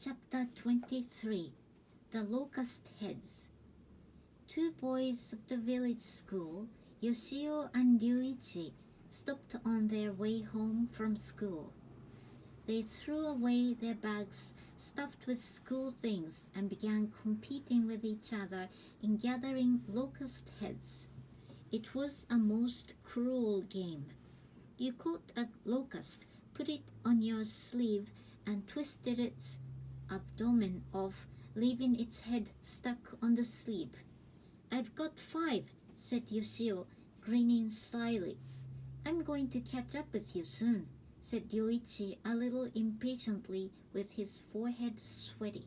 Chapter 23 The Locust Heads. Two boys of the village school, Yoshio and Ryuichi, stopped on their way home from school. They threw away their bags stuffed with school things and began competing with each other in gathering locust heads. It was a most cruel game. You caught a locust, put it on your sleeve, and twisted its abdomen off, leaving its head stuck on the sleeve. "I've got 5," said Yoshio, grinning slyly. "I'm going to catch up with you soon," said Ryuichi a little impatiently, with his forehead sweaty.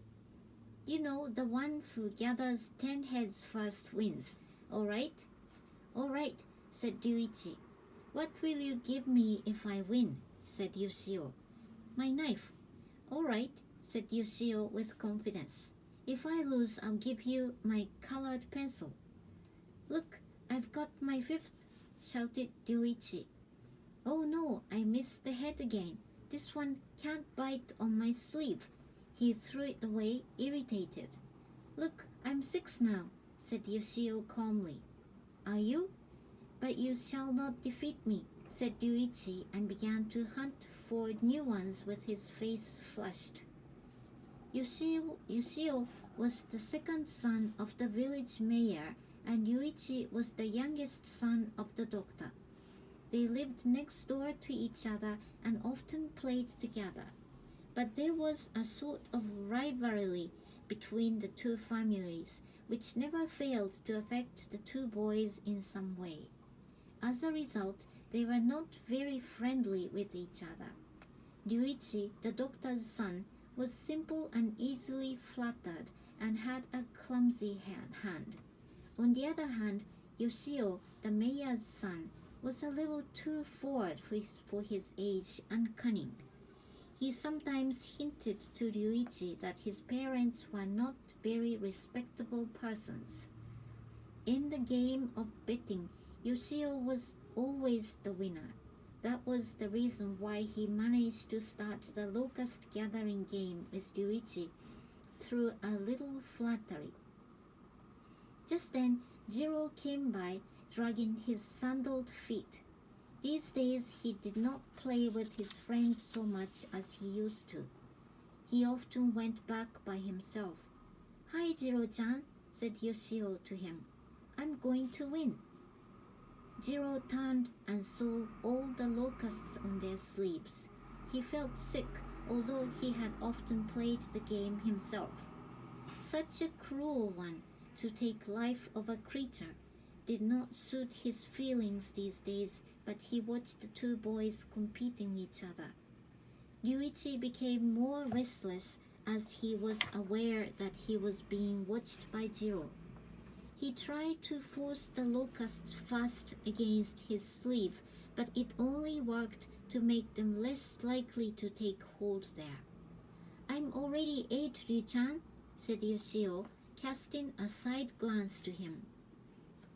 "You know, the one who gathers 10 heads first wins, all right?" "All right," said Ryuichi. "What will you give me if I win?" said Yoshio. "My knife." "All right," said Yoshio with confidence. "If I lose, I'll give you my colored pencil." "Look, I've got my 5th, shouted Ryuichi. "Oh no, I missed the head again. This one can't bite on my sleeve." He threw it away, irritated. "Look, I'm 6 now," said Yoshio calmly. "Are you? But you shall not defeat me," said Ryuichi, and began to hunt for new ones with his face flushed. Yoshio was the second son of the village mayor, and Ryuichi was the youngest son of the doctor. They lived next door to each other and often played together. But there was a sort of rivalry between the two families, which never failed to affect the two boys in some way. As a result, they were not very friendly with each other. Ryuichi, the doctor's son, was simple and easily flattered and had a clumsy hand. On the other hand, Yoshio, the mayor's son, was a little too forward for his age and cunning. He sometimes hinted to Ryuichi that his parents were not very respectable persons. In the game of betting, Yoshio was always the winner. That was the reason why he managed to start the locust gathering game with Ryuichi through a little flattery. Just then, Jiro came by, dragging his sandaled feet. These days he did not play with his friends so much as he used to. He often went back by himself. "Hi, Jiro-chan," said Yoshio to him. "I'm going to win." Jiro turned and saw all the locusts on their sleeves. He felt sick, although he had often played the game himself. Such a cruel one, to take life of a creature, did not suit his feelings these days, but he watched the two boys competing each other. Ryuichi became more restless as he was aware that he was being watched by Jiro. He tried to force the locusts fast against his sleeve, but it only worked to make them less likely to take hold there. "I'm already 8, Ryu-chan," said Yoshio, casting a side glance to him.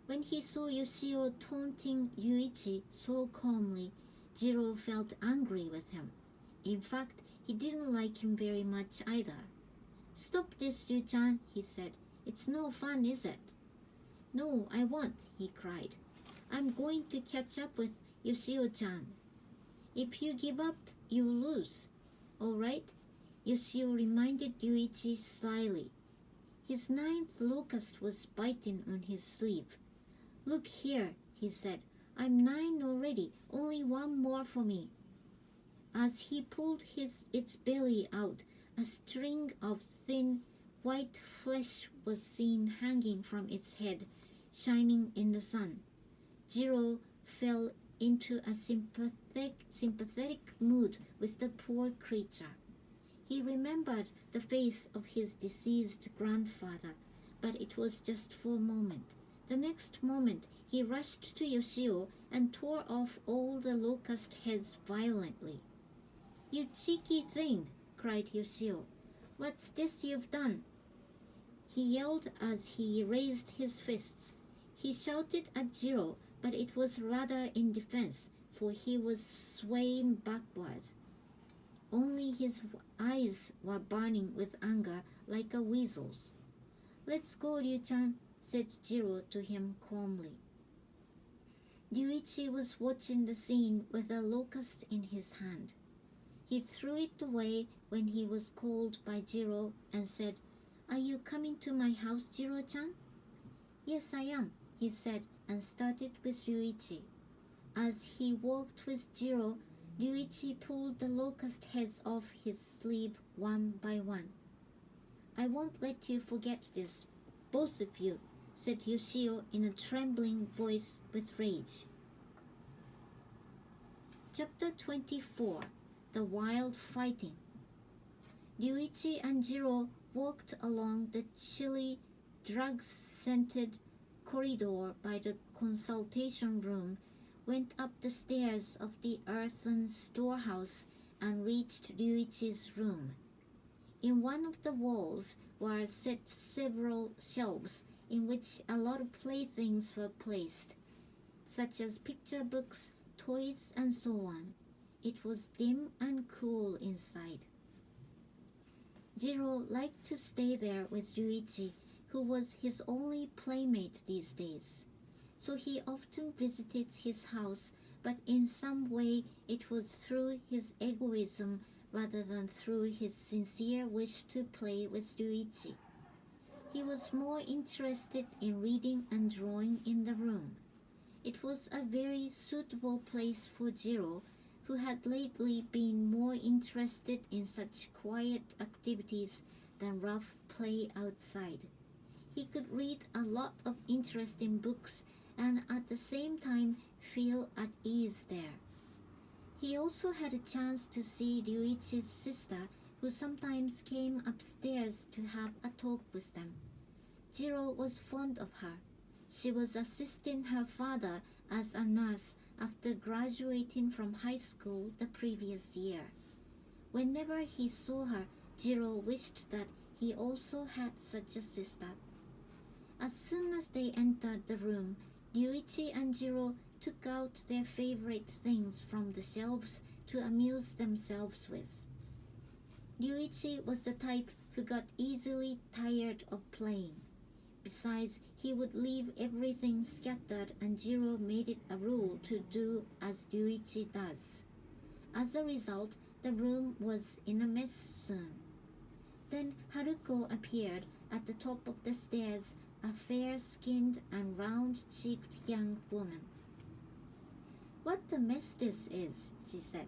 When he saw Yoshio taunting Ryuichi so calmly, Jiro felt angry with him. In fact, he didn't like him very much either. "Stop this, Ryu-chan," he said. "It's no fun, is it?" "No, I won't," he cried. "I'm going to catch up with Yoshio-chan." "If you give up, you'll lose." "All right," Yoshio reminded Ryuichi slyly. His 9th locust was biting on his sleeve. "Look here," he said. "I'm 9 already, only one more for me." As he pulled its belly out, a string of thin, white flesh was seen hanging from its head, shining in the sun. Jiro fell into a sympathetic mood with the poor creature. He remembered the face of his deceased grandfather, but it was just for a moment. The next moment, he rushed to Yoshio and tore off all the locust heads violently. "You cheeky thing!" cried Yoshio. "What's this you've done?" He yelled as he raised his fists. He shouted at Jiro, but it was rather in defense, for he was swaying backward. Only his eyes were burning with anger like a weasel's. "Let's go, Ryu-chan," said Jiro to him calmly. Ryuichi was watching the scene with a locust in his hand. He threw it away when he was called by Jiro and said, "Are you coming to my house, Jiro-chan?" "Yes, I am," he said, and started with Ryuichi. As he walked with Jiro, Ryuichi pulled the locust heads off his sleeve one by one. "I won't let you forget this, both of you," said Yoshio in a trembling voice with rage. Chapter 24. The Wild Fighting. Ryuichi and Jiro walked along the chilly, drug-scented corridor by the consultation room, went up the stairs of the earthen storehouse, and reached Ryuichi's room. In one of the walls were set several shelves in which a lot of playthings were placed, such as picture books, toys, and so on. It was dim and cool inside. Jiro liked to stay there with Ryuichi, who was his only playmate these days. So he often visited his house, but in some way it was through his egoism rather than through his sincere wish to play with Ryuichi. He was more interested in reading and drawing in the room. It was a very suitable place for Jiro, who had lately been more interested in such quiet activities than rough play outside. He could read a lot of interesting books and at the same time feel at ease there. He also had a chance to see Ryuichi's sister, who sometimes came upstairs to have a talk with them. Jiro was fond of her. She was assisting her father as a nurse after graduating from high school the previous year. Whenever he saw her, Jiro wished that he also had such a sister. As soon as they entered the room, Ryuichi and Jiro took out their favorite things from the shelves to amuse themselves with. Ryuichi was the type who got easily tired of playing. Besides, he would leave everything scattered, and Jiro made it a rule to do as Ryuichi does. As a result, the room was in a mess soon. Then Haruko appeared at the top of the stairs, a fair-skinned and round-cheeked young woman. "What a mess this is," she said.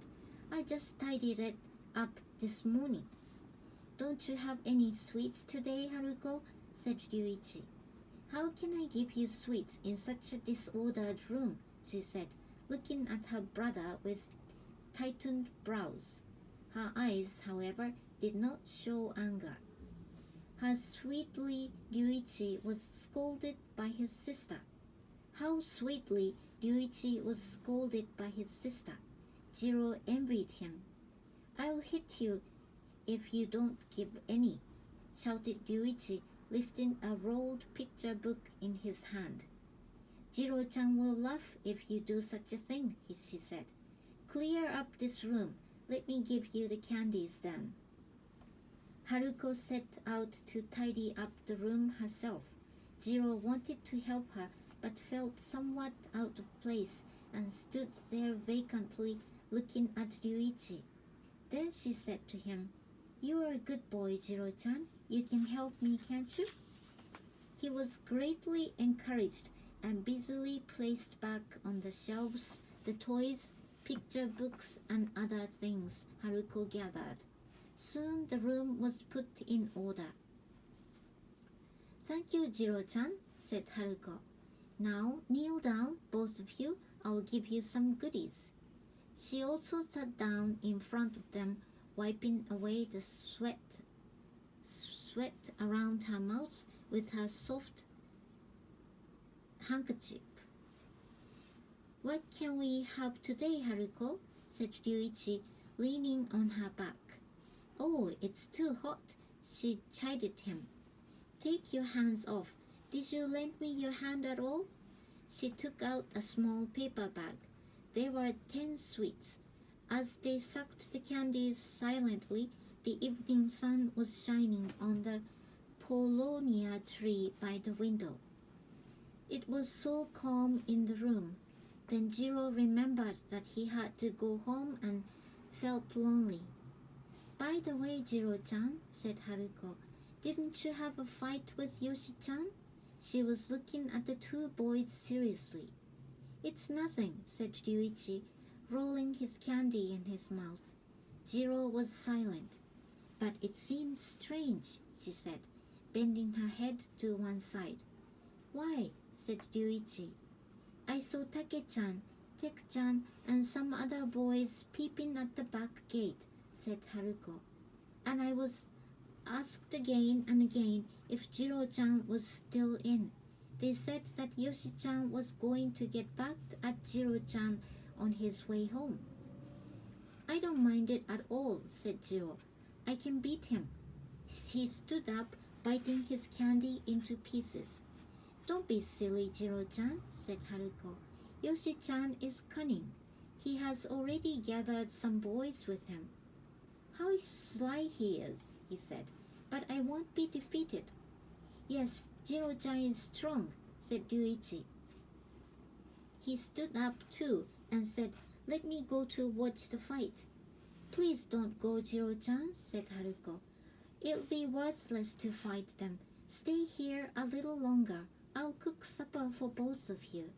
"I just tidied it up this morning." "Don't you have any sweets today, Haruko?" said Ryuichi. "How can I give you sweets in such a disordered room?" she said, looking at her brother with tightened brows. Her eyes, however, did not show anger. How sweetly Ryuichi was scolded by his sister. How sweetly Ryuichi was scolded by his sister. Jiro envied him. "I'll hit you if you don't give any," shouted Ryuichi, lifting a rolled picture book in his hand. "Jiro-chan will laugh if you do such a thing," she said. "Clear up this room. Let me give you the candies then." Haruko set out to tidy up the room herself. Jiro wanted to help her, but felt somewhat out of place and stood there vacantly looking at Ryuichi. Then she said to him, "You are a good boy, Jiro-chan. You can help me, can't you?" He was greatly encouraged and busily placed back on the shelves the toys, picture books, and other things Haruko gathered. Soon the room was put in order. "Thank you, Jiro-chan," said Haruko. "Now kneel down, both of you. I'll give you some goodies." She also sat down in front of them, wiping away the sweat around her mouth with her soft handkerchief. "What can we have today, Haruko?" said Ryuichi, leaning on her back. "Oh, it's too hot," she chided him. "Take your hands off. Did you lend me your hand at all?" She took out a small paper bag. There were 10 sweets. As they sucked the candies silently, the evening sun was shining on the Polonia tree by the window. It was so calm in the room. Then Jiro remembered that he had to go home and felt lonely. "By the way, Jiro-chan," said Haruko, "didn't you have a fight with Yoshi-chan?" She was looking at the two boys seriously. "It's nothing," said Ryuichi, rolling his candy in his mouth. Jiro was silent. "But it seems strange," she said, bending her head to one side. "Why?" said Ryuichi. "I saw Take-chan, Tek-chan, and some other boys peeping at the back gate," said Haruko. "And I was asked again and again if Jiro-chan was still in. They said that Yoshi-chan was going to get back at Jiro-chan on his way home." "I don't mind it at all," said Jiro. "I can beat him." He stood up, biting his candy into pieces. "Don't be silly, Jiro-chan," said Haruko. "Yoshi-chan is cunning. He has already gathered some boys with him." "How sly he is," he said. "But I won't be defeated." "Yes, Jiro-chan is strong," said Ryuichi. He stood up too and said, "Let me go to watch the fight." "Please don't go, Jiro-chan," said Haruko. "It'll be worthless to fight them. Stay here a little longer. I'll cook supper for both of you."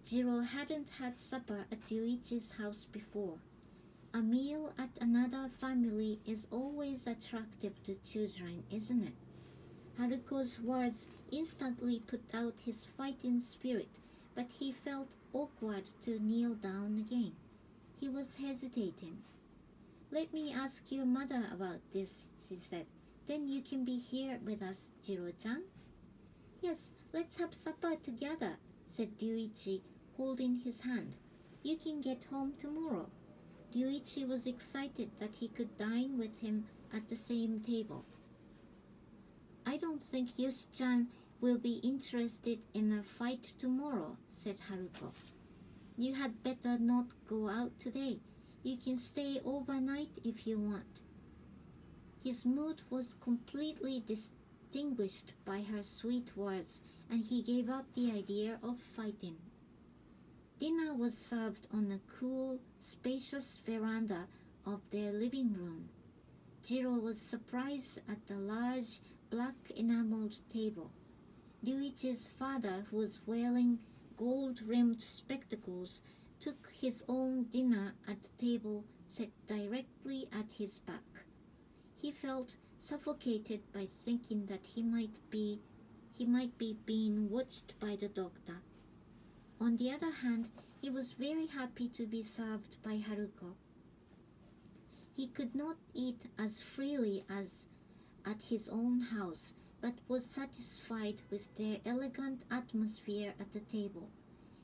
Jiro hadn't had supper at Ryuichi's house before. A meal at another family is always attractive to children, isn't it? Haruko's words instantly put out his fighting spirit, but he felt awkward to kneel down again. He was hesitating. "Let me ask your mother about this," she said. "Then you can be here with us, Jiro-chan." "Yes, let's have supper together," said Ryuichi, holding his hand. "You can get home tomorrow." Ryuichi was excited that he could dine with him at the same table. "I don't think Yoshi-chan will be interested in a fight tomorrow," said Haruko. "You had better not go out today. You can stay overnight if you want." His mood was completely distinguished by her sweet words, and he gave up the idea of fighting. Dinner was served on a cool, spacious veranda of their living room. Jiro was surprised at the large, black enameled table. Ryuichi's father, who was wearing gold-rimmed spectacles, took his own dinner at the table set directly at his back. He felt suffocated by thinking that he might be being watched by the doctor. On the other hand, he was very happy to be served by Haruko. He could not eat as freely as at his own house, but was satisfied with their elegant atmosphere at the table.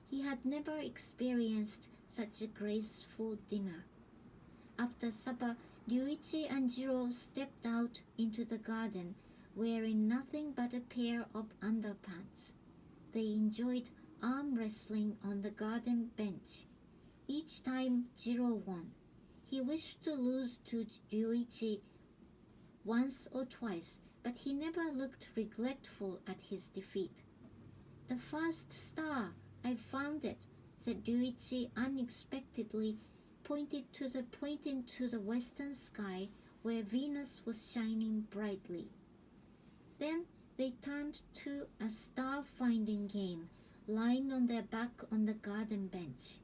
He had never experienced such a graceful dinner. After supper, Ryuichi and Jiro stepped out into the garden, wearing nothing but a pair of underpants. They enjoyed arm wrestling on the garden bench. Each time Jiro won. He wished to lose to Ryuichi once or twice, but he never looked regretful at his defeat. "The first star! I found it," said Ryuichi unexpectedly, pointing to the western sky where Venus was shining brightly. Then they turned to a star-finding game, lying on their back on the garden bench.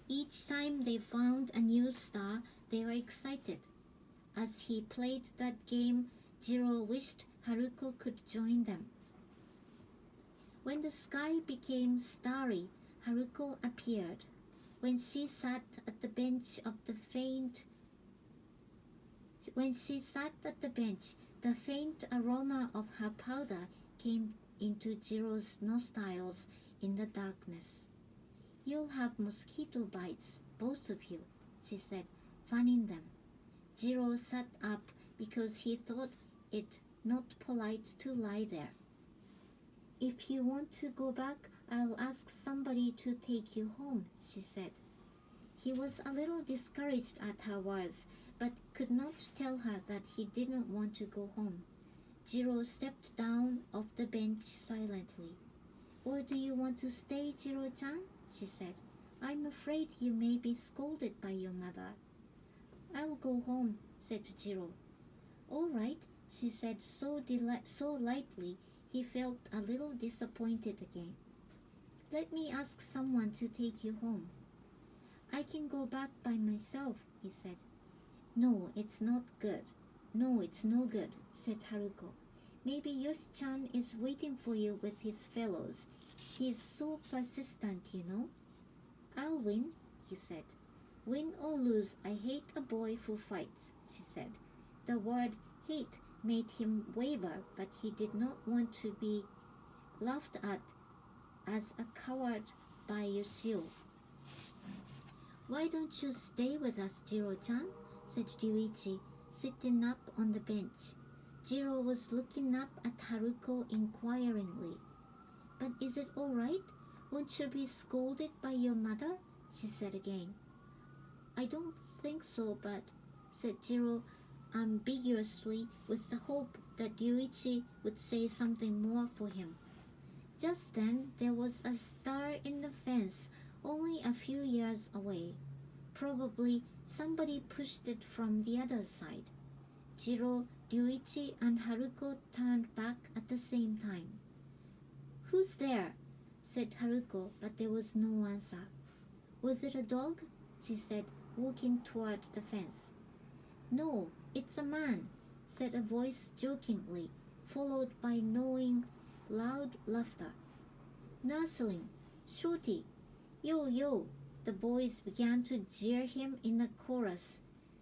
Each time they found a new star, they were excited. As he played that game, Jiro wished Haruko could join them. When the sky became starry, Haruko appeared. When she sat at the bench, the faint aroma of her powder came into Jiro's nostrils in the darkness. "You'll have mosquito bites, both of you," she said, fanning them. Jiro sat up because he thought it not polite to lie there. "If you want to go back, I'll ask somebody to take you home," she said. He was a little discouraged at her words, but could not tell her that he didn't want to go home. Jiro stepped down off the bench silently. "Or do you want to stay, Jiro-chan?" she said. "I'm afraid you may be scolded by your mother." "I'll go home," said Jiro. "All right," she said so lightly he felt a little disappointed again. "Let me ask someone to take you home." "I can go back by myself," he said. "No, it's not good. No, it's no good," said Haruko. "Maybe Yoshi-chan is waiting for you with his fellows. He is so persistent, you know." "I'll win," he said. "Win or lose, I hate a boy who fights," she said. The word hate made him waver, but he did not want to be laughed at as a coward by Yoshio. "Why don't you stay with us, Jiro-chan?" said Ryuichi, sitting up on the bench. Jiro was looking up at Haruko inquiringly. "But is it all right? Won't you be scolded by your mother?" she said again. "I don't think so, but," said Jiro ambiguously, with the hope that Ryuichi would say something more for him. Just then there was a star in the fence only a few yards away. Probably somebody pushed it from the other side. Jiro, Ryuichi, and Haruko turned back at the same time. "Who's there?" said Haruko, but there was no answer. "Was it a dog?" she said, walking toward the fence. "No, it's a man," said a voice jokingly, followed by knowing, loud laughter. "Nursling, Shorty, yo yo!" The boys began to jeer him in a chorus.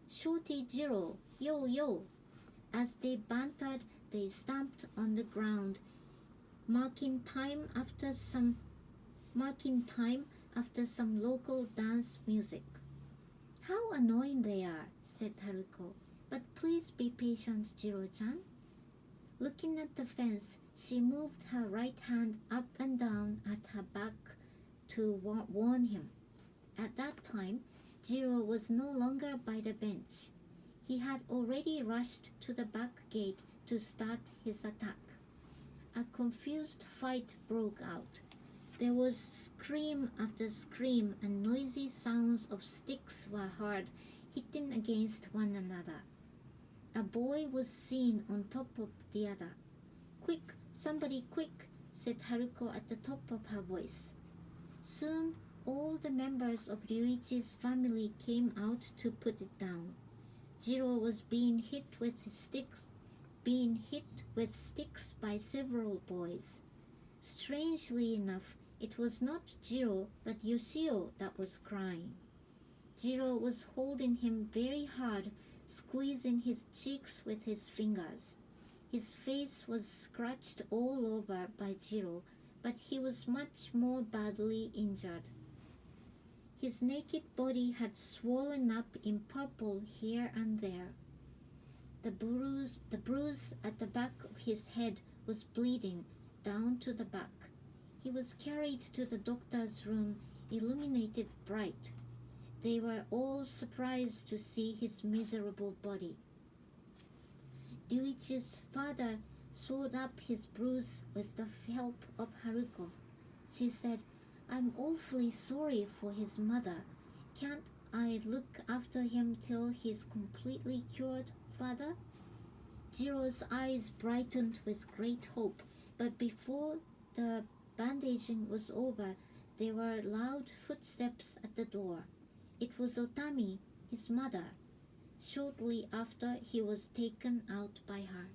"Shorty Jiro, yo yo!" As they bantered, they stamped on the ground, marking time after some local dance music. "How annoying they are," said Haruko. "But please be patient, Jiro-chan." Looking at the fence, she moved her right hand up and down at her back to warn him. At that time, Jiro was no longer by the bench. He had already rushed to the back gate to start his attack. A confused fight broke out. There was scream after scream, and noisy sounds of sticks were heard hitting against one another. A boy was seen on top of the other. "Quick, somebody quick," said Haruko at the top of her voice. Soon all the members of Ryuichi's family came out to put it down. Jiro was being hit with sticks by several boys. Strangely enough, it was not Jiro but Yoshio that was crying. Jiro was holding him very hard, squeezing his cheeks with his fingers. His face was scratched all over by Jiro, but he was much more badly injured. His naked body had swollen up in purple here and there. The bruise at the back of his head was bleeding down to the back. He was carried to the doctor's room, illuminated bright. They were all surprised to see his miserable body. Ryuichi's father sewed up his bruise with the help of Haruko. She said, "I'm awfully sorry for his mother. Can't I look after him till he's completely cured, father?" Jiro's eyes brightened with great hope, but before the bandaging was over, there were loud footsteps at the door. It was Otami, his mother. Shortly after, he was taken out by her.